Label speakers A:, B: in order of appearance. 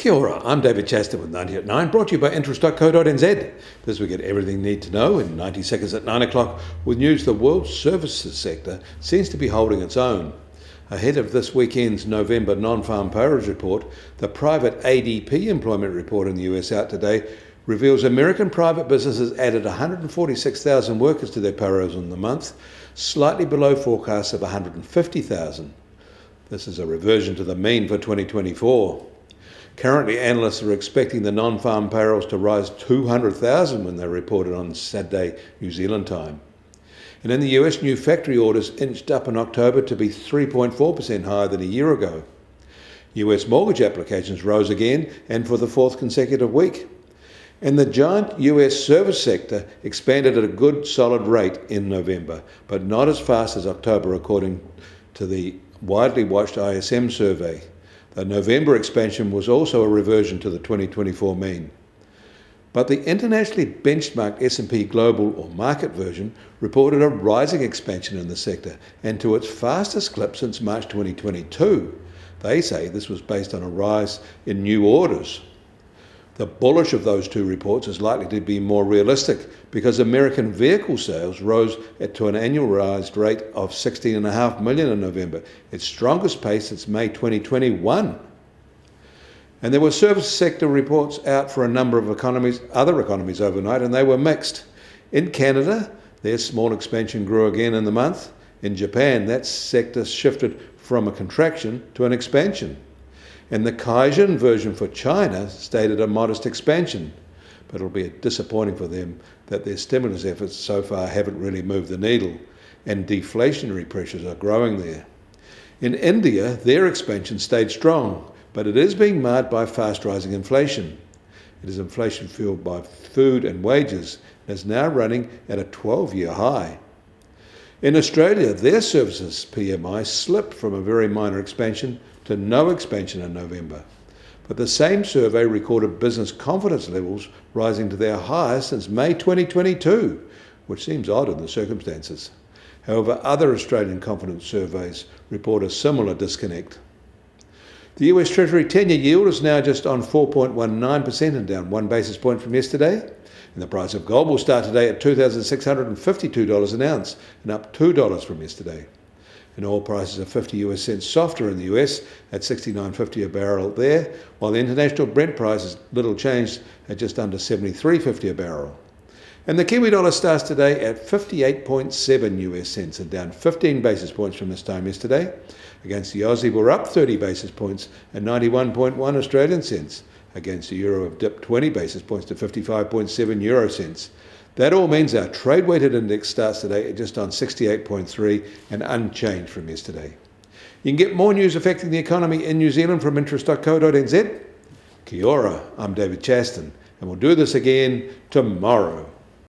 A: Kia ora, I'm David Chaston with 90 at 9, brought to you by interest.co.nz. This week at everything you need to know in 90 seconds at 9 o'clock with news the world services sector seems to be holding its own. Ahead of this weekend's November non-farm payrolls report, the private ADP employment report in the US out today reveals American private businesses added 146,000 workers to their payrolls in the month, slightly below forecasts of 150,000. This is a reversion to the mean for 2024. Currently, analysts are expecting the non-farm payrolls to rise 200,000 when they're reported on Saturday, New Zealand time. And in the US, new factory orders inched up in October to be 3.4% higher than a year ago. US mortgage applications rose again and for the fourth consecutive week. And the giant US service sector expanded at a good solid rate in November, but not as fast as October according to the widely watched ISM survey. The November expansion was also a reversion to the 2024 mean. But the internationally benchmarked S&P Global or market version reported a rising expansion in the sector and to its fastest clip since March 2022. They say this was based on a rise in new orders. The bullish of those two reports is likely to be more realistic because American vehicle sales rose to an annualized rate of 16.5 million in November, its strongest pace since May 2021. And there were service sector reports out for a number of other economies overnight, and they were mixed. In Canada, their small expansion grew again in the month. In Japan, that sector shifted from a contraction to an expansion. And the Kaizen version for China stated a modest expansion, but it'll be disappointing for them that their stimulus efforts so far haven't really moved the needle, and deflationary pressures are growing there. In India, their expansion stayed strong, but it is being marred by fast rising inflation. It is inflation fueled by food and wages and is now running at a 12-year high. In Australia, their services PMI slipped from a very minor expansion to no expansion in November. But the same survey recorded business confidence levels rising to their highest since May 2022, which seems odd in the circumstances. However, other Australian confidence surveys report a similar disconnect. The US Treasury 10-year yield is now just on 4.19% and down 1 basis point from yesterday. And the price of gold will start today at $2,652 an ounce and up $2 from yesterday. And oil prices are 50 US cents softer in the US at $69.50 a barrel there, while the international Brent price is little changed at just under $73.50 a barrel. And the Kiwi dollar starts today at 58.7 US cents and down 15 basis points from this time yesterday. Against the Aussie, we're up 30 basis points at 91.1 Australian cents. Against the euro, have dipped 20 basis points to 55.7 euro cents. That all means our trade-weighted index starts today at just on 68.3 and unchanged from yesterday. You can get more news affecting the economy in New Zealand from interest.co.nz. Kia ora, I'm David Chaston, and we'll do this again tomorrow.